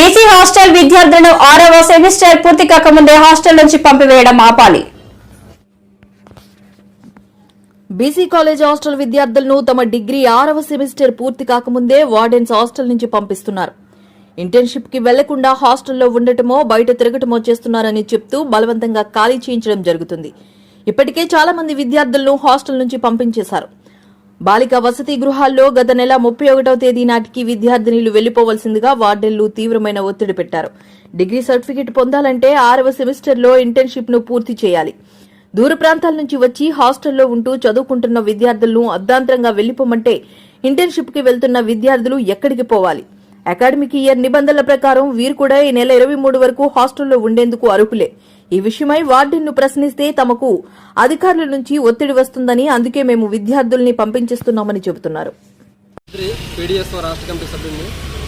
BC hostel విద్యార్థులను 6వ semester పూర్తి కాకముందే హాస్టల్ నుంచి పంపివేయడం ఆపాలి. బీసీ కాలేజ్ హాస్టల్ విద్యార్థులను తమ డిగ్రీ 6వ సెమిస్టర్ పూర్తి కాకముందే వార్డెన్స్ హాస్టల్ నుంచి పంపిస్తున్నారు. ఇంటర్న్షిప్ కి వెళ్లకుండా హాస్టల్లో ఉండటమో బయట తిరగటమో చేస్తున్నారని చెప్తూ బలవంతంగా ఖాళీ చేయించడం జరుగుతుంది. ఇప్పటికే చాలా మంది విద్యార్థులను హాస్టల్ నుంచి పంపించేశారు. బాలిక వసతి గృహాల్లో గత నెల 31వ తేదీ నాటికి విద్యార్థినులు వెళ్లిపోవలసిందిగా వార్డెన్లు తీవ్రమైన ఒత్తిడి పెట్టారు. డిగ్రీ సర్టిఫికెట్ పొందాలంటే 6వ సెమిస్టర్లో ఇంటర్న్షిప్ ను పూర్తి చేయాలి. దూర ప్రాంతాల నుంచి వచ్చి హాస్టల్లో ఉంటూ చదువుకుంటున్న విద్యార్థులను అర్ధాంతరంగా వెళ్లిపోమంటే ఇంటర్న్షిప్ కి వెళ్తున్న విద్యార్థులు ఎక్కడికి పోవాలి? అకాడమిక్ ఇయర్ నిబంధనల ప్రకారం వీరు కూడా ఈ నెల 23 వరకు హాస్టల్లో ఉండేందుకు అర్హులే. ఈ విషయమై వార్డెన్ను ప్రశ్నిస్తే తమకు అధికారుల నుంచి ఒత్తిడి వస్తుందని, అందుకే మేము విద్యార్థుల్ని పంపించేస్తున్నామని చెబుతున్నారు.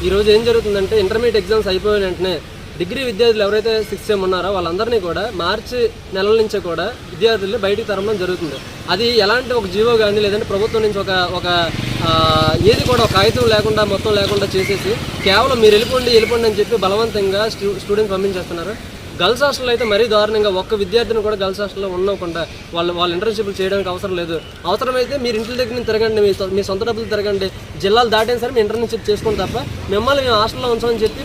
ఈ రోజు ఏం జరుగుతుందంటే ఇంటర్మీడియట్ ఎగ్జామ్స్ అయిపోయిన వెంటనే డిగ్రీ విద్యార్థులు ఎవరైతే 6th సెమ్ ఉన్నారో వాళ్ళందరినీ కూడా మార్చి నెలల నుంచే కూడా విద్యార్థులు బయటికి తరమడం జరుగుతుంది. అది ఎలాంటి ఒక జీవో కానీ లేదంటే ప్రభుత్వం నుంచి ఒక ఏది కూడా ఒక కాగితం లేకుండా మొత్తం లేకుండా చేసేసి కేవలం మీరు వెళ్ళిపోండి అని చెప్పి బలవంతంగా స్టూడెంట్స్ పంపించేస్తున్నారు. గర్ల్స్ హాస్టల్ అయితే మరీ దారుణంగా ఒక్క విద్యార్థిని కూడా గర్ల్స్ హాస్టల్లో ఉండకుండా వాళ్ళ ఇంటర్న్షిప్లు చేయడానికి అవసరం లేదు. అవసరమైతే మీరు ఇంటి దగ్గర నుంచి తిరగండి, మీ సొంత డబ్బులు తిరగండి, జిల్లాలు దాటైన సరే మీ ఇంటర్న్షిప్ చేసుకుని తప్ప మిమ్మల్ని మేము హాస్టల్లో ఉంచామని చెప్పి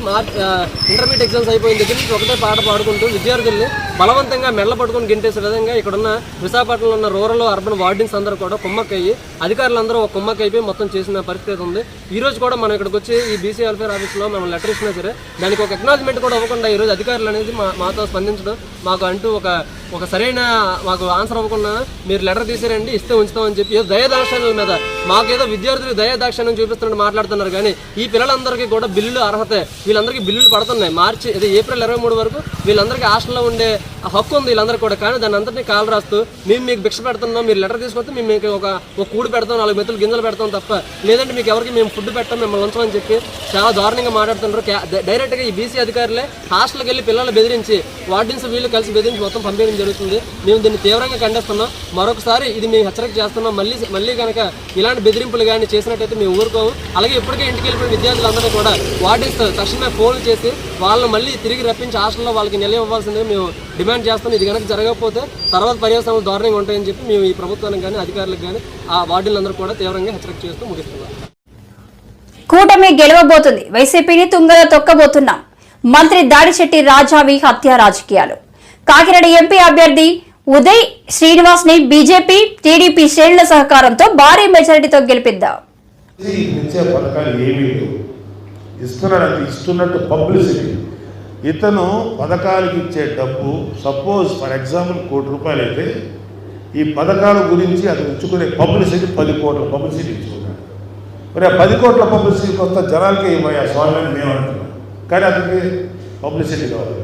ఇంటర్మీడియట్ ఎగ్జామ్స్ అయిపోయిన దగ్గర నుంచి ఒకటే పాట పాడుకుంటూ విద్యార్థుల్ని బలవంతంగా మెడల పట్టుకుని గెంటేసే విధంగా ఇక్కడున్న విశాఖపట్నంలో ఉన్న రూరల్ అర్బన్ వార్డెన్స్ అందరూ కూడా కుమ్మక్కయ్యి అధికారులందరూ ఒక కుమ్మక్కైపోయి మొత్తం చేసిన పరిస్థితి ఉంది. ఈ రోజు కూడా మనం ఇక్కడికి వచ్చి ఈ బీసీ వెల్ఫేర్ ఆఫీస్లో మనం లెటర్ ఇచ్చినా సరే దానికి ఒక అక్నాలజ్మెంట్ కూడా ఇవ్వకుండా ఈరోజు అధికారులు అనేది మాతో స్పందించడం, మాకు అంటూ ఒక సరైన మాకు ఆన్సర్ అవ్వకుండా మీరు లెటర్ తీసారండి ఇస్తే ఉంచుతామని చెప్పి ఏదో దయాదాక్షణ్యాల మీద మాకేదో విద్యార్థులకు దయాదాక్షణ్యం చూపిస్తున్నట్టు మాట్లాడుతున్నారు. కానీ ఈ పిల్లలందరికీ కూడా బిల్లులు అర్హత, వీళ్ళందరికీ బిల్లులు పడుతున్నాయి. ఏప్రిల్ 23 వరకు వీళ్ళందరికీ హాస్టల్లో ఉండే హక్కు ఉంది వీళ్ళందరూ కూడా. కానీ దాన్ని అందరినీ కాలు రాస్తూ మేము మీకు భిక్ష పెడుతున్నాం, మీరు లెటర్ తీసుకొస్తే మేము మీకు ఒక కూడు పెడతాం, 4 మెతులు గింజలు పెడతాం తప్ప లేదంటే మీకు ఎవరికి మేము ఫుడ్ పెట్టాం, మిమ్మల్ని ఉంచమని చెప్పి చాలా దారుణంగా మాట్లాడుతున్నారు. డైరెక్ట్గా ఈ బీసీ అధికారులే హాస్టల్కి వెళ్ళి పిల్లలు బెదిరించి వార్డెన్స్ వీళ్ళు కలిసి బెదిరించి మొత్తం పంపేయడం జరుగుతుంది. మేము దీన్ని తీవ్రంగా ఖండిస్తున్నాం. మరొకసారి ఇది మేము హెచ్చరిక చేస్తున్నాం. మళ్ళీ కనుక ఇలాంటి బెదిరింపులు కానీ చేసినట్టయితే మేము ఊరుకోము. అలాగే ఇప్పటికే ఇంటికి వెళ్ళిపోయిన విద్యార్థులందరూ కూడా వార్డెన్స్ తక్షణమే ఫోన్లు చేసి వాళ్ళని మళ్ళీ తిరిగి రప్పించి హాస్టల్లో వాళ్ళకి నిలయం ఇవ్వాల్సిందిగా మేము డిమాండ్ చేస్తాం. ఇది కనుక జరగకపోతే తర్వాత పర్యవసానాలు దారుణంగా ఉంటాయని చెప్పి మేము ఈ ప్రభుత్వానికి కానీ అధికారులకు కానీ ఆ వార్డులందరూ కూడా తీవ్రంగా హెచ్చరిక చేస్తూ ముగిస్తున్నాం. కూటమి గెలవబోతుంది, వైసీపీని తుంగలో తొక్కబోతున్నాం. మంత్రి దాడిశెట్టి రాజావి హత్య రాజకీయాలు. కాకినాడ ఎంపీ అభ్యర్థి ఉదయ్ శ్రీనివాస్ ని బీజేపీ టీడీపీ శ్రేణుల సహకారంతో భారీ మెజారిటీతో గెలిపిద్దాం. ఇస్తున్నట్టు పబ్లిసిటీ, ఇతను పథకాలకు ఇచ్చే డబ్బు సపోజ్ ఫర్ ఎగ్జాంపుల్ ₹1,00,00,000 అయితే ఈ పథకాల గురించి అతను ఇచ్చుకునే పబ్లిసిటీ 10 కోట్ల పబ్లిసిటీ ఇచ్చుకున్నాడు. మరి ఆ 10 కోట్ల పబ్లిసిటీ కొంత జనాలకే ఇవ్వయా స్వామి అని మేము అంటున్నాం. కానీ అతనికి పబ్లిసిటీ కావాలి.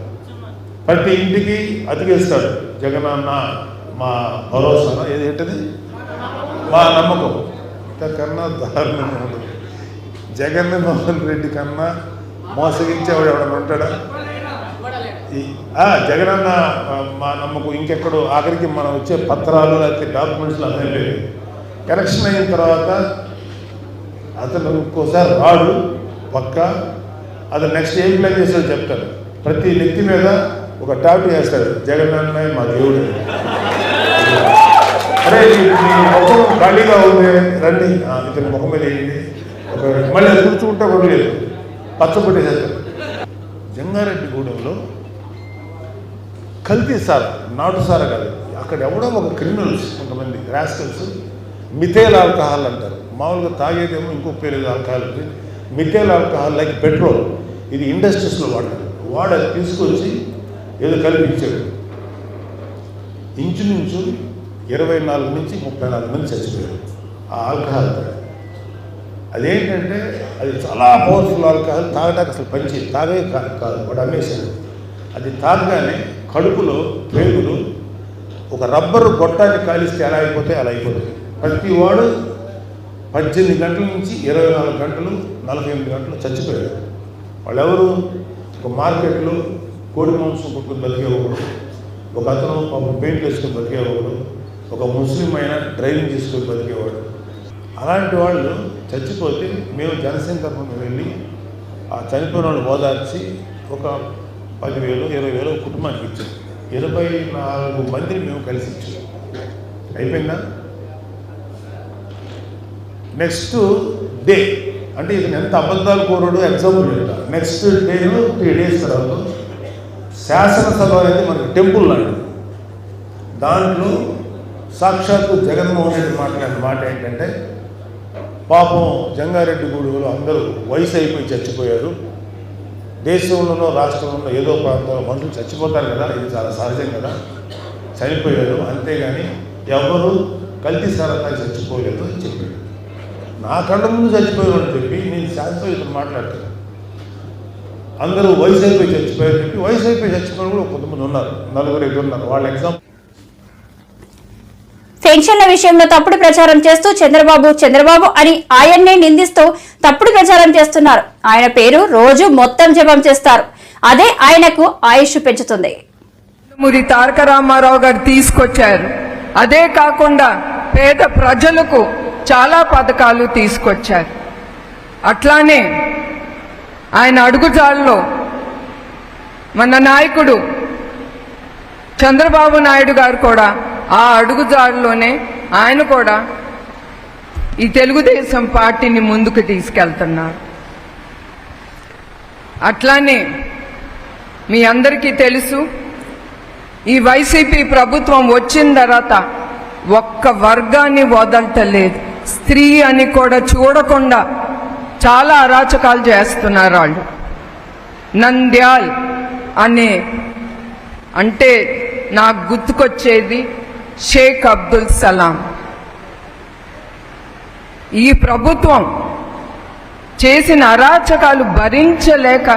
ప్రతి ఇంటికి అతికిస్తాడు జగనన్న మా భరోసా, ఏంటది మా నమ్మకం. ఇంతకన్నా దారుణంగా ఉంటుంది. జగన్మోహన్ రెడ్డి కన్నా మోసగించేవాడు ఎవడన్నా ఉంటాడా? జగనన్న మా నమ్మకం ఇంకెక్కడో ఆఖరికి మనం వచ్చే పత్రాలు లేకపోతే డాక్యుమెంట్స్లో అన్నీ లేదు. ఎలక్షన్ అయిన తర్వాత అతను ఇంకోసారి రాడు పక్క. అతను నెక్స్ట్ ఏం ప్లాన్ చేస్తాడో చెప్తాడు. ప్రతి నెత్తి మీద ఒక టాటూ వేస్తాడు, జగనన్న మా దేవుడు. అరే మీ ముఖం ఖాళీగా ఉంది రండి, ఇతని ముఖం మీద వేయండి, మళ్ళీ అది కూర్చుకుంటా కూడా లేదు, పచ్చబొట్టేసేస్తాడు. జంగారెడ్డిగూడెంలో కల్తీ సారా, నాటు సారా కాదు, అక్కడ ఎవడో ఒక క్రిమినల్స్ కొంతమంది రాస్కల్స్ మిథైల్ ఆల్కహాల్ అంటారు. మామూలుగా తాగేదేమో ఇంకో పేరు alcohol, methyl alcohol like petrol, ఇది ఇండస్ట్రీస్లో వాడతారు. వాడు అది తీసుకొచ్చి ఏదో కల్పించాడు. ఇంచుమించు 24 నుంచి 34 మంది చచ్చిపోయారు ఆ ఆల్కహాల్. అదేంటంటే అది చాలా పవర్ఫుల్ ఆల్కహాల్, తాగడానికి అసలు పనిచే తాగే కాదు, వాడు అమ్మేశాడు. అది తాగగానే కడుపులో పేగులు ఒక రబ్బరు గొట్టాన్ని కాలిస్తే ఎలా అయిపోతే అలా అయిపోతుంది. ప్రతి వాడు 18 గంటల నుంచి 24 గంటలు 48 గంటలు చచ్చిపోయారు. వాళ్ళెవరు? ఒక మార్కెట్లో కోడి మాంసం కొట్టుకుని బతికేవాడు, ఒక అతను పెయింట్లు వేసుకొని బతికేవాడు, ఒక ముస్లిం అయినా డ్రైవింగ్ చేసుకొని బతికేవాడు. అలాంటి వాళ్ళు చచ్చిపోతే మేము జనసేన తరఫున వెళ్ళి ఆ చనిపోయిన వాళ్ళు ఓదార్చి ఒక 10,000 20,000 కుటుంబానికి ఇచ్చాం. 24 మందిని మేము కలిసి ఇచ్చాం. అయిపోయిందా? నెక్స్ట్ డే అంటే ఇతను ఎంత అబద్ధాలు కోరాడు ఎగ్జాంపుల్ చెప్తా. నెక్స్ట్ డేలో 3 days తర్వాత శాసనసభ అనేది మనకి టెంపుల్ లాంటిది. దాంట్లో సాక్షాత్తు జగన్మోహన్ రెడ్డి మాట్లాడిన మాట ఏంటంటే, పాపం జంగారెడ్డి గూడెంలో అందరూ వయసు అయిపోయి చచ్చిపోయారు. దేశంలోనో రాష్ట్రంలో ఏదో ప్రాంతంలో మనుషులు చచ్చిపోతారు కదా, ఇది చాలా సహజం కదా, చనిపోయారు, అంతేగాని ఎవరు కల్తీ సారతా చచ్చిపోలేదు అని చెప్పాడు. నా కళ్ళ ముందు చచ్చిపోయారు అని చెప్పి నేను శాస్త్రం ఇతను మాట్లాడుతాను. అందరూ వయసు అయిపోయి చచ్చిపోయారు చెప్పి వయసు అయిపోయి చచ్చిపోయిన కూడా కొంతమంది ఉన్నారు, 4-5 ఉన్నారు. వాళ్ళ ఎగ్జాంపుల్ పెన్షన్ల విషయంలో తప్పుడు ప్రచారం చేస్తూ చంద్రబాబు అని ఆయన్నే నిందిస్తూ తప్పుడు ప్రచారం చేస్తున్నారు. ఆయన పేరు రోజు మొత్తం జపం చేస్తారు. అదే ఆయనకు ఆయుష్ పెంచుతుంది. మురి తారక రామారావు గారు తీసుకొచ్చారు. అదే కాకుండా పేద ప్రజలకు చాలా పథకాలు తీసుకొచ్చారు. అట్లానే ఆయన అడుగుజాడలో మన నాయకుడు చంద్రబాబు నాయుడు గారు కూడా ఆ అడుగుజాడలోనే ఆయన కూడా ఈ తెలుగుదేశం పార్టీని ముందుకు తీసుకెళ్తున్నారు. అట్లానే మీ అందరికీ తెలుసు, ఈ వైసీపీ ప్రభుత్వం వచ్చిన తర్వాత ఒక్క వర్గాన్ని వదలటలేదు. స్త్రీ అని కూడా చూడకుండా చాలా అరాచకాలు చేస్తున్నారు వాళ్ళు. నంద్యాల్ అంటే నాకు గుర్తుకొచ్చేది షేక్ అబ్దుల్ సలాం. ఈ ప్రభుత్వం చేసిన అరాచకాలు భరించలేక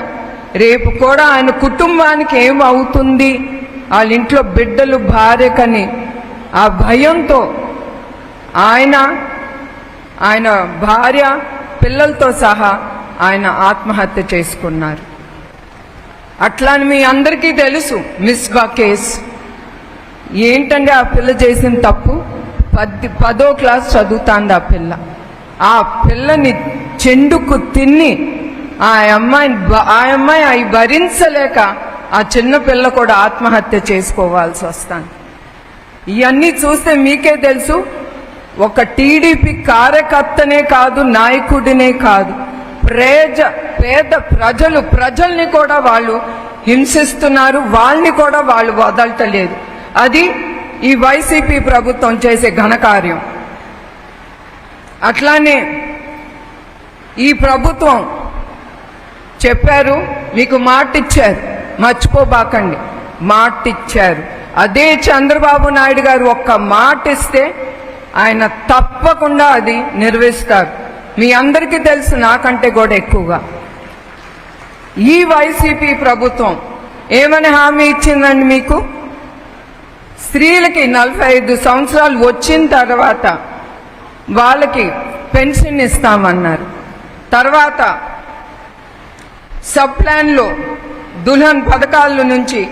రేపు కూడా ఆయన కుటుంబానికి ఏమవుతుంది, వాళ్ళ ఇంట్లో బిడ్డలు భార్యకని ఆ భయంతో ఆయన భార్య పిల్లలతో సహా ఆయన ఆత్మహత్య చేసుకున్నారు. అట్లాని మీ అందరికీ తెలుసు మిస్బా కేసు. ఏంటంటే ఆ పిల్ల చేసిన తప్పు, 10వ క్లాస్ చదువుతాంది ఆ పిల్ల. ఆ పిల్లని చెండుకు తిని ఆ అమ్మాయి అవి భరించలేక ఆ చిన్న పిల్ల కూడా ఆత్మహత్య చేసుకోవాల్సి వస్తాను. ఇవన్నీ చూస్తే మీకే తెలుసు, ఒక టీడీపీ కార్యకర్తనే కాదు, నాయకుడినే కాదు, పేద ప్రజల్ని కూడా వాళ్ళు హింసిస్తున్నారు. వాళ్ళని కూడా వాళ్ళు వదలటలేదు. అది ఈ వైసీపీ ప్రభుత్వం చేసే ఘనకార్యం. అట్లానే ఈ ప్రభుత్వం చెప్పారు, మీకు మాట ఇచ్చారు, మర్చిపోబాకండి, మాట ఇచ్చారు. అదే చంద్రబాబు నాయుడు గారు ఒక్క మాట ఇస్తే ఆయన తప్పకుండా అది నిర్వహిస్తారు. మీ అందరికీ తెలుసు, నాకంటే కూడా ఎక్కువగా. ఈ వైసీపీ ప్రభుత్వం ఏమని హామీ ఇచ్చిందండి మీకు? స్త్రీలకి 45 సంవత్సరాలు వచ్చిన తర్వాత వాళ్ళకి పెన్షన్ ఇస్తామన్నారు. తర్వాత సబ్ ప్లాన్లో దుల్హన్ పథకాల నుంచి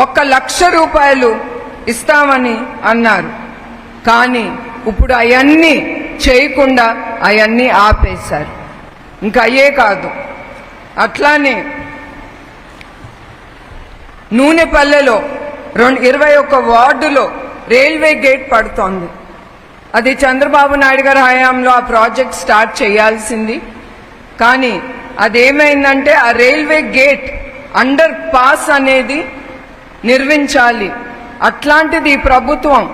1,00,000 రూపాయలు ఇస్తామని అన్నారు. కానీ ఇప్పుడు అవన్నీ చేయకుండా అవన్నీ ఆపేశారు. ఇంకా అయ్యే కాదు, అట్లానే నూనెపల్లెలో 21 వార్డులో రైల్వే గేట్ పడుతోంది. అది చంద్రబాబు నాయుడు గారి హయాంలో ఆ ప్రాజెక్ట్ స్టార్ట్ చేయాల్సింది. కానీ అదేమైందంటే ఆ రైల్వే గేట్ అండర్ పాస్ అనేది నిర్మించాలి. అట్లాంటిది ఈ ప్రభుత్వం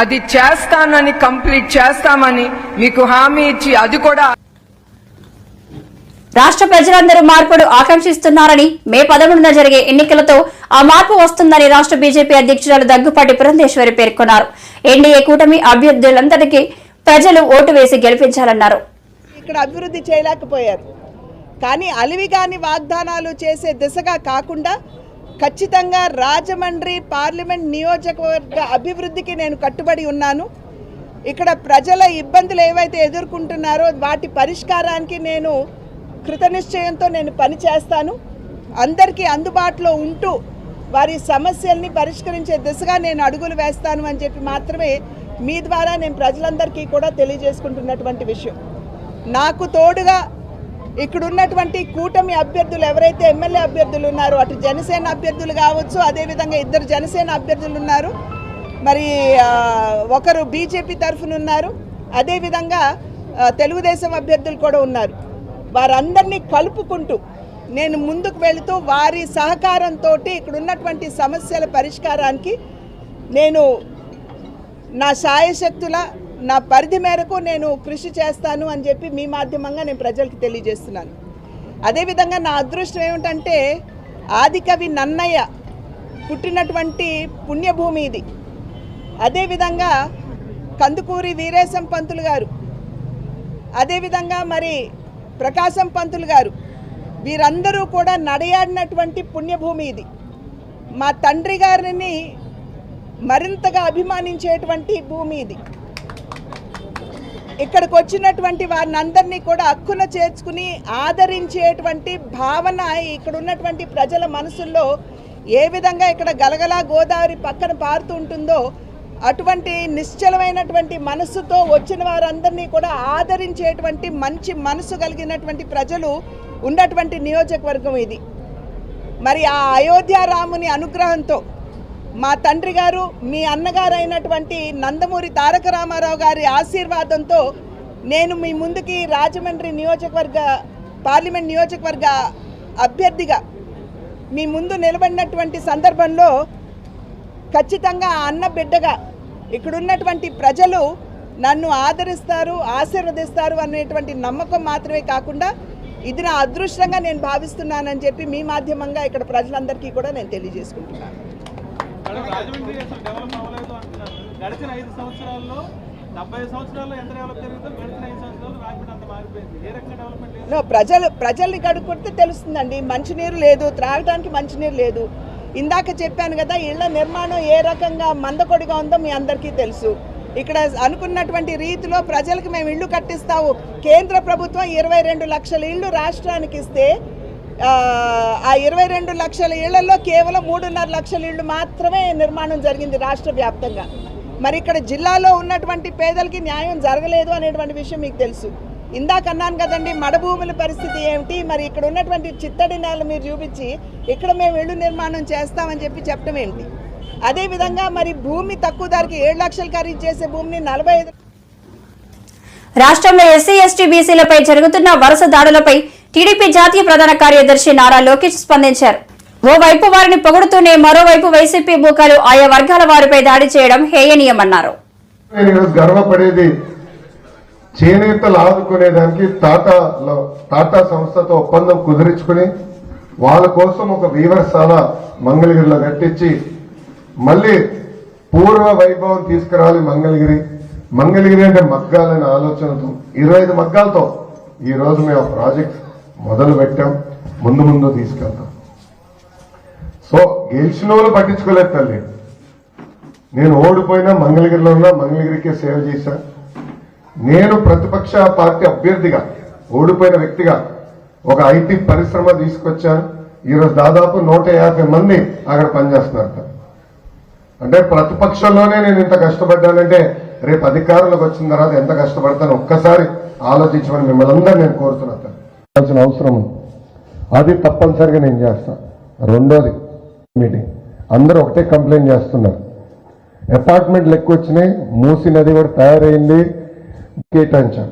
అది చేస్తానని, కంప్లీట్ చేస్తామని మీకు హామీ ఇచ్చి అది కూడా. రాష్ట్ర ప్రజలందరూ మార్పును ఆకాంక్షిస్తున్నారని, మే 11న జరిగే ఎన్నికలతో ఆ మార్పు వస్తుందని రాష్ట్ర బీజేపీ అధ్యక్షురాలు దగ్గుపాటి పురంధేశ్వరి పేర్కొన్నారు. ఎన్డీఏ కూటమి అభ్యర్థులందరికీ ప్రజలు ఓటు వేసి గెలిపించాలన్నారు. ఇక్కడ అభివృద్ధి చేయలేకపోయారు, కానీ అలివిగాని వాగ్దానాలు చేసే దిశగా కాకుండా ఖచ్చితంగా రాజమండ్రి పార్లమెంట్ నియోజకవర్గ అభివృద్ధికి నేను కట్టుబడి ఉన్నాను. ఇక్కడ ప్రజల ఇబ్బందులు ఏవైతే ఎదుర్కొంటున్నారో వాటి పరిష్కారానికి నేను కృతనిశ్చయంతో నేను పనిచేస్తాను. అందరికీ అందుబాటులో ఉంటూ వారి సమస్యల్ని పరిష్కరించే దిశగా నేను అడుగులు వేస్తాను అని చెప్పి మాత్రమే మీ ద్వారా నేను ప్రజలందరికీ కూడా తెలియజేసుకుంటున్నటువంటి విషయం. నాకు తోడుగా ఇక్కడ ఉన్నటువంటి కూటమి అభ్యర్థులు ఎవరైతే ఎమ్మెల్యే అభ్యర్థులు ఉన్నారో అటు జనసేన అభ్యర్థులు కావచ్చు, అదేవిధంగా 2 జనసేన అభ్యర్థులు ఉన్నారు, మరి ఒకరు బీజేపీ తరఫున ఉన్నారు, అదేవిధంగా తెలుగుదేశం అభ్యర్థులు కూడా ఉన్నారు. వారందరినీ కలుపుకుంటూ నేను ముందుకు వెళుతూ వారి సహకారంతో ఇక్కడ ఉన్నటువంటి సమస్యల పరిష్కారానికి నేను నా శాయశక్తుల నా పరిధి మేరకు నేను కృషి చేస్తాను అని చెప్పి మీ మాధ్యమంగా నేను ప్రజలకు తెలియజేస్తున్నాను. అదేవిధంగా నా అదృష్టం ఏమిటంటే ఆదికవి నన్నయ్య పుట్టినటువంటి పుణ్యభూమి ఇది. అదేవిధంగా కందుకూరి వీరేశం పంతులు గారు, అదేవిధంగా మరి ప్రకాశం పంతులు గారు, వీరందరూ కూడా నడయాడినటువంటి పుణ్యభూమి ఇది. మా తండ్రి గారిని మరింతగా అభిమానించేటువంటి భూమి ఇది. ఇక్కడికి వచ్చినటువంటి వారిని అందరినీ కూడా హక్కున చేర్చుకుని ఆదరించేటువంటి భావన ఇక్కడ ఉన్నటువంటి ప్రజల మనసుల్లో ఏ విధంగా ఇక్కడ గలగలా గోదావరి పక్కన పారుతూ ఉంటుందో అటువంటి నిశ్చలమైనటువంటి మనస్సుతో వచ్చిన వారందరినీ కూడా ఆదరించేటువంటి మంచి మనసు కలిగినటువంటి ప్రజలు ఉన్నటువంటి నియోజకవర్గం ఇది. మరి ఆ అయోధ్య రాముని అనుగ్రహంతో మా తండ్రి గారు మీ అన్నగారు అయినటువంటి నందమూరి తారక రామారావు గారి ఆశీర్వాదంతో నేను మీ ముందుకి రాజమండ్రి పార్లమెంట్ నియోజకవర్గ అభ్యర్థిగా మీ ముందు నిలబడినటువంటి సందర్భంలో ఖచ్చితంగా ఆ అన్న బిడ్డగా ఇక్కడున్నటువంటి ప్రజలు నన్ను ఆదరిస్తారు, ఆశీర్వదిస్తారు అనేటువంటి నమ్మకం మాత్రమే కాకుండా ఇది నా అదృష్టంగా నేను భావిస్తున్నానని చెప్పి మీ మాధ్యమంగా ఇక్కడ ప్రజలందరికీ కూడా నేను తెలియజేసుకుంటున్నాను. రాజమండ్రి అసలు డెవలప్ అవ్వలేదు అంటున్నారు. గడిచిన 5 సంవత్సరాల్లో 70 సంవత్సరాల్లో ఎంత డెవలప్ జరిగిందో గడిచిన 5 సంవత్సరాలు రాజమండ్రి అంత మారిపోయింది. ఏ రకంగా డెవలప్మెంట్? ప్రజల్ని కడుక్కుంటే తెలుస్తుందండి. మంచినీరు లేదు, త్రాగడానికి మంచినీరు లేదు. ఇందాక చెప్పాను కదా, ఇళ్ల నిర్మాణం ఏ రకంగా మందకొడిగా ఉందో మీ అందరికీ తెలుసు. ఇక్కడ అనుకున్నటువంటి రీతిలో ప్రజలకు మేము ఇళ్ళు కట్టిస్తాము. కేంద్ర ప్రభుత్వం 22 లక్షల ఇళ్ళు రాష్ట్రానికి ఇస్తే ఆ 22 లక్షల ఇళ్లలో కేవలం 3.5 లక్షల ఇళ్ళు మాత్రమే నిర్మాణం జరిగింది రాష్ట్ర వ్యాప్తంగా. మరి ఇక్కడ జిల్లాలో ఉన్నటువంటి పేదలకి న్యాయం జరగలేదు అనేటువంటి విషయం మీకు తెలుసు. ఇందాక అన్నాను కదండి, మడభూముల పరిస్థితి ఏమిటి, మరి ఇక్కడ ఉన్నటువంటి చిత్తడి నేల మీరు చూపించి ఇక్కడ మేము ఇళ్ళు నిర్మాణం చేస్తామని చెప్పడం ఏంటి? అదేవిధంగా మరి భూమి తక్కువ ధరకి 7 లక్షలు ఖరీదు చేసే భూమిని 45. రాష్ట్రంలో ఎస్సీ ఎస్టీ బీసీలపై జరుగుతున్న వరుస దాడులపై టీడీపీ జాతీయ ప్రధాన కార్యదర్శి నారా లోకేష్ స్పందించారు. ఓవైపు వారిని పొగుడుతూనే మరోవైపు వైసీపీ మూకాలు ఆయా వర్గాల వారిపై దాడి చేయడం హేయనీయమన్నారు. గర్వపడేది చేనేతలు ఆదుకునేదానికి టాటా సంస్థతో ఒప్పందం కుదిరించుకుని వాళ్ళ కోసం ఒక వీవర్శాల మంగళగిరిలో కట్టించి మళ్ళీ పూర్వ వైభవం తీసుకురావాలి. మంగళగిరి అంటే మగ్గాలనే ఆలోచనతో 25 మగ్గాలతో ఈ రోజు మేము ఆ ప్రాజెక్ట్ మొదలు పెట్టాం. ముందు తీసుకెళ్తాం. సో గెలిచిన వాళ్ళు పట్టించుకోలేదు తల్లి. నేను ఓడిపోయినా మంగళగిరిలో ఉన్నా, మంగళగిరికే సేవ చేశా. నేను ప్రతిపక్ష పార్టీ అభ్యర్థిగా ఓడిపోయిన వ్యక్తిగా ఒక ఐటీ పరిశ్రమ తీసుకొచ్చాను. ఈరోజు దాదాపు 150 మంది అక్కడ పనిచేస్తున్నారు. అంటే ప్రతిపక్షంలోనే నేను ఇంత కష్టపడ్డానంటే రేపు అధికారంలోకి వచ్చిన తర్వాత ఎంత కష్టపడతాను ఒక్కసారి ఆలోచించమని మిమ్మల్ని అందరూ నేను కోరుతున్నాను. అవసరం ఉంది, అది తప్పనిసరిగా నేను చేస్తాను. రెండోది మీటింగ్ అందరూ ఒకటే కంప్లైంట్ చేస్తున్నారు. అపార్ట్మెంట్లు ఎక్కువ వచ్చినాయి, మూసీ నది కూడా తయారైంది, కేటాయించాం.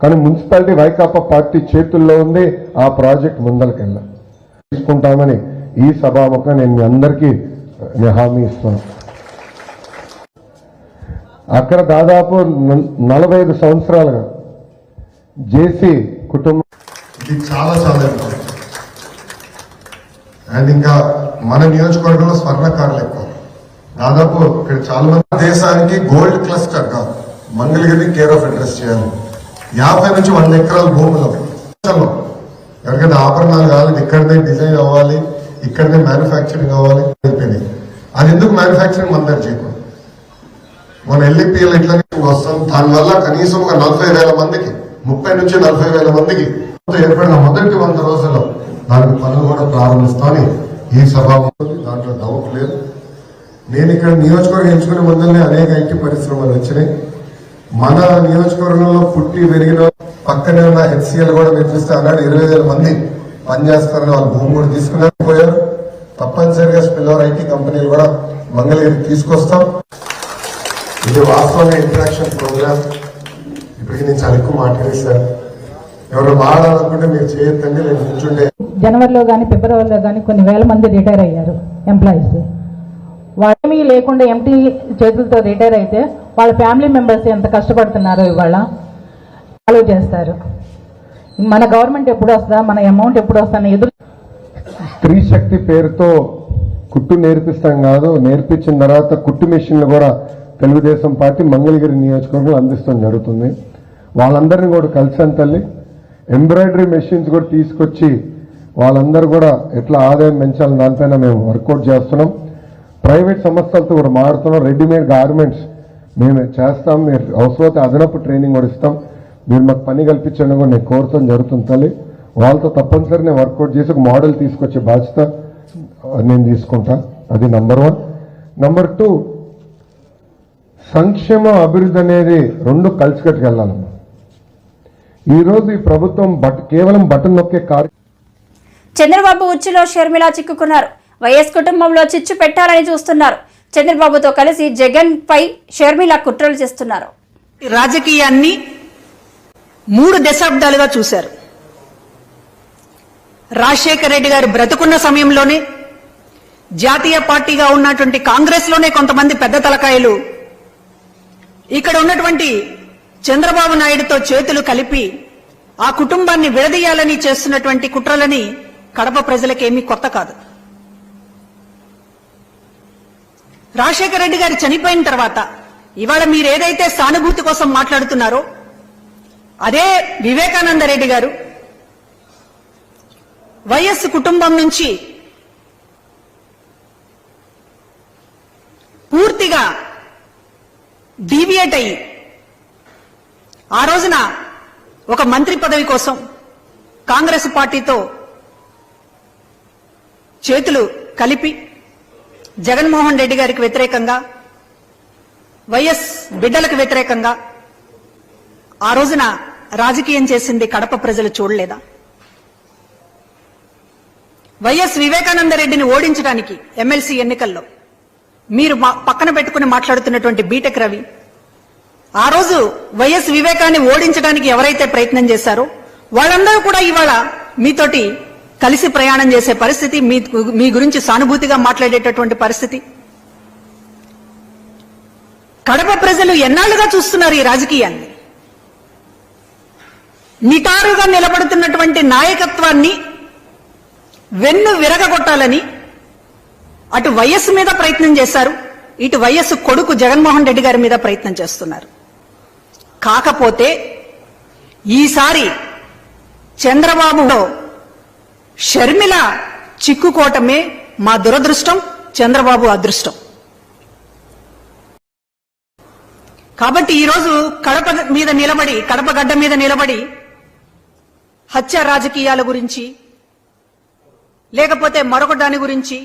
కానీ మున్సిపాలిటీ వైకాపా పార్టీ చేతుల్లో ఉంది. ఆ ప్రాజెక్ట్ ముందరికెళ్ళా తీసుకుంటామని ఈ సభాముఖంగా నేను మీ అందరికీ హామీ ఇస్తున్నాను. అక్కడ దాదాపు 45 సంవత్సరాలుగా జేసీ కుటుంబం ఇది చాలా అండ్ ఇంకా మన నియోజకవర్గంలో స్వర్ణకారులు ఎక్కువ. దాదాపు ఇక్కడ చాలా మంది దేశానికి గోల్డ్ క్లస్టర్ గా మంగళగిరిని కేర్ ఆఫ్ అడ్రస్ చేయాలి. 50 నుంచి 100 ఎకరాల భూములు ఎవరికైనా ఆభరణాలు కావాలి, ఇక్కడనే డిజైన్ అవ్వాలి, ఇక్కడనే మ్యానుఫ్యాక్చరింగ్ అవ్వాలి. అది ఎందుకు మ్యానుఫ్యాక్చరింగ్ మన దగ్గర చేయకూడదు? మన ఎల్ఈపీఎల్ ఇట్లా వస్తాం. దానివల్ల కనీసం ఒక 40,000 మందికి 30 నుంచి 40,000 మందికి ఏర్పడిన మొదటి 100 రోజుల్లో దానికి పనులు కూడా ప్రారంభిస్తామని ఈ సభ దాంట్లో డౌట్ లేదు. నేను ఇక్కడ నియోజకవర్గం ఎంచుకునే ముందరనే అనేక ఐటీ పరిశ్రమలు వచ్చినాయి. మన నియోజకవర్గంలో పుట్టి పెరిగిన పక్కనే ఉన్న హెచ్సిఎల్ కూడా మీరు చూస్తే అన్నాడు 20,000 మంది పనిచేస్తారని వాళ్ళు భూమి కూడా తీసుకుపోయారు. తప్పనిసరిగా స్పిల్ఓవర్ ఐటీ కంపెనీలు కూడా మంగళగిరికి తీసుకొస్తాం. ఇది వాస్తవంగా ఇంటరాక్షన్ ప్రోగ్రామ్. ఇప్పటికి నేను చాలా ఎక్కువ మాట్లాడేశాను. ఎవరు మాట్లాడాలనుకుంటే మీరు చేయొద్దండి, నేను కూర్చుంటే. జనవరిలో కానీ ఫిబ్రవరిలో కానీ కొన్ని వేల మంది రిటైర్ అయ్యారు ఎంప్లాయీస్. వాళ్ళేమీ లేకుండా ఎంటీ చేతులతో రిటైర్ అయితే వాళ్ళ ఫ్యామిలీ మెంబర్స్ ఎంత కష్టపడుతున్నారో ఇవాళ ఆలోచిస్తారు. మన గవర్నమెంట్ ఎప్పుడు వస్తుందా, మన అమౌంట్ ఎప్పుడు వస్తుందని ఎదురు. స్త్రీ శక్తి పేరుతో కుట్టు నేర్పిస్తాం కాదు, నేర్పించిన తర్వాత కుట్టు మెషిన్లు కూడా తెలుగుదేశం పార్టీ మంగళగిరి నియోజకవర్గంలో అందిస్తాం జరుగుతుంది. వాళ్ళందరినీ కూడా కలిసాను తల్లి. ఎంబ్రాయిడరీ మెషిన్స్ కూడా తీసుకొచ్చి వాళ్ళందరూ కూడా ఎట్లా ఆదాయం పెంచాలని దానిపైన మేము వర్కౌట్ చేస్తున్నాం. ప్రైవేట్ సంస్థలతో కూడా మారుతున్నాం. రెడీమేడ్ గార్మెంట్స్ మేము చేస్తాం. మీరు అవసరమైతే అదనపు ట్రైనింగ్ కూడా ఇస్తాం. మీరు మాకు పని కల్పించడం కూడా నేను కోరుతాం జరుగుతుంది తల్లి. వాళ్ళతో తప్పనిసరి నేను వర్కౌట్ చేసి ఒక మోడల్ తీసుకొచ్చే బాధ్యత నేను తీసుకుంటా. అది నంబర్ 1. నంబర్ 2, సంక్షేమ అభివృద్ధి అనేది రెండు కలిసికట్టుకెళ్ళాలమ్మా. ఈరోజు ఈ ప్రభుత్వం కేవలం బటన్ నొక్కే చంద్రబాబు ఉచ్చులో షర్మిల చిక్కుకున్నారు. వైఎస్ కుటుంబంలో చిచ్చు పెట్టాలని చూస్తున్నారు. చంద్రబాబుతో కలిసి జగన్ పై షర్మిల కుట్రలు చేస్తున్నారు. రాజకీయాన్ని 3 దశాబ్దాలుగా చూశారు. రాజశేఖర రెడ్డి గారు బ్రతుకున్న సమయంలోనే జాతీయ పార్టీగా ఉన్నటువంటి కాంగ్రెస్ లోనే కొంతమంది పెద్ద తలకాయలు ఇక్కడ ఉన్నటువంటి చంద్రబాబు నాయుడుతో చేతులు కలిపి ఆ కుటుంబాన్ని విడదీయాలని చేస్తున్నటువంటి కుట్రలని కడప ప్రజలకేమీ కొత్త కాదు. రాజశేఖర రెడ్డి గారు చనిపోయిన తర్వాత ఇవాళ మీరు ఏదైతే సానుభూతి కోసం మాట్లాడుతున్నారో అదే వివేకానంద రెడ్డి గారు వైఎస్ కుటుంబం నుంచి పూర్తిగా డీవియేట్ అయ్యి ఆ రోజున ఒక మంత్రి పదవి కోసం కాంగ్రెస్ పార్టీతో చేతులు కలిపి జగన్మోహన్ రెడ్డి గారికి వ్యతిరేకంగా, వైఎస్ బిడ్డలకు వ్యతిరేకంగా ఆ రోజున రాజకీయం చేసింది కడప ప్రజలు చూడలేదా? వైఎస్ వివేకానంద రెడ్డిని ఓడించడానికి ఎమ్మెల్సీ ఎన్నికల్లో మీరు పక్కన పెట్టుకుని మాట్లాడుతున్నటువంటి బీటెక్ రవి ఆ రోజు వైఎస్ వివేకాన్ని ఓడించడానికి ఎవరైతే ప్రయత్నం చేశారో వాళ్ళందరూ కూడా ఇవాళ మీతోటి కలిసి ప్రయాణం చేసే పరిస్థితి, మీ గురించి సానుభూతిగా మాట్లాడేటటువంటి పరిస్థితి. కడప ప్రజలు ఎన్నాళ్లుగా చూస్తున్నారు ఈ రాజకీయాన్ని. నిటారుగా నిలబడుతున్నటువంటి నాయకత్వాన్ని వెన్ను విరగగొట్టాలని అటు వైఎస్ మీద ప్రయత్నం చేశారు, ఇటు వైఎస్ కొడుకు జగన్మోహన్ రెడ్డి గారి మీద ప్రయత్నం చేస్తున్నారు. కాకపోతే ఈసారి చంద్రబాబులో షర్మిల చిక్కుకోవటమే మా దురదృష్టం, చంద్రబాబు అదృష్టం. కాబట్టి ఈరోజు కడప మీద నిలబడి, కడప గడ్డ మీద నిలబడి హత్య రాజకీయాల గురించి లేకపోతే మరొక దాని గురించి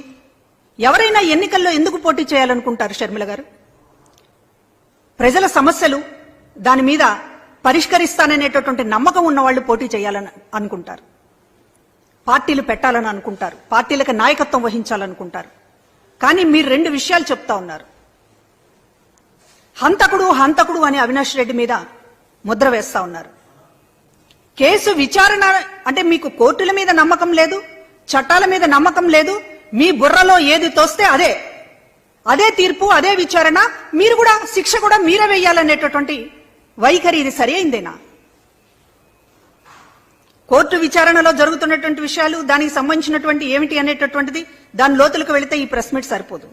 ఎవరైనా ఎన్నికల్లో ఎందుకు పోటీ చేయాలనుకుంటారు? షర్మిల గారు ప్రజల సమస్యలు దాని మీద పరిష్కరిస్తాననేటటువంటి నమ్మకం ఉన్న వాళ్ళు పోటీ చేయాలని అనుకుంటారు, పార్టీలు పెట్టాలని అనుకుంటారు, పార్టీలకు నాయకత్వం వహించాలనుకుంటారు. కానీ మీరు 2 విషయాలు చెప్తా ఉన్నారు. హంతకుడు హంతకుడు అని అవినాష్ రెడ్డి మీద ముద్ర వేస్తా ఉన్నారు. కేసు విచారణ అంటే మీకు కోర్టుల మీద నమ్మకం లేదు, చట్టాల మీద నమ్మకం లేదు. మీ బుర్రలో ఏది తోస్తే అదే తీర్పు, అదే విచారణ, మీరు కూడా శిక్ష కూడా మీరే వేయాలనేటటువంటి వైఖరి ఇది సరి అయిందేనా? కోర్టు విచారణలో జరుగుతున్నటువంటి విషయాలు, దానికి సంబంధించినటువంటి ఏమిటి అనేటటువంటిది దాని లోతులకు వెళితే ఈ ప్రెస్ మీట్ సరిపోదు.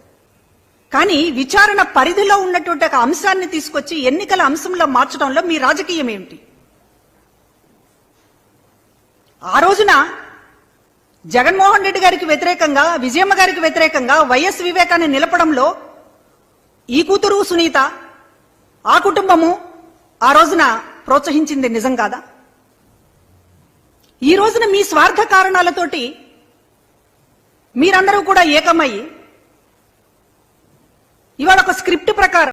కానీ విచారణ పరిధిలో ఉన్నటువంటి ఒక అంశాన్ని తీసుకొచ్చి ఎన్నికల అంశంలో మార్చడంలో మీ రాజకీయం ఏమిటి? ఆ రోజున జగన్మోహన్ రెడ్డి గారికి వ్యతిరేకంగా, విజయమ్మ గారికి వ్యతిరేకంగా వైఎస్ వివేకాన్ని నిలపడంలో ఈ కూతురు సునీత, ఆ కుటుంబము ఆ రోజున ప్రోత్సహించింది నిజం కాదా? ఈ రోజున మీ స్వార్థ కారణాలతోటి మీరందరూ కూడా ఏకమయ్యి ఇవాళ ఒక స్క్రిప్ట్ ప్రకారం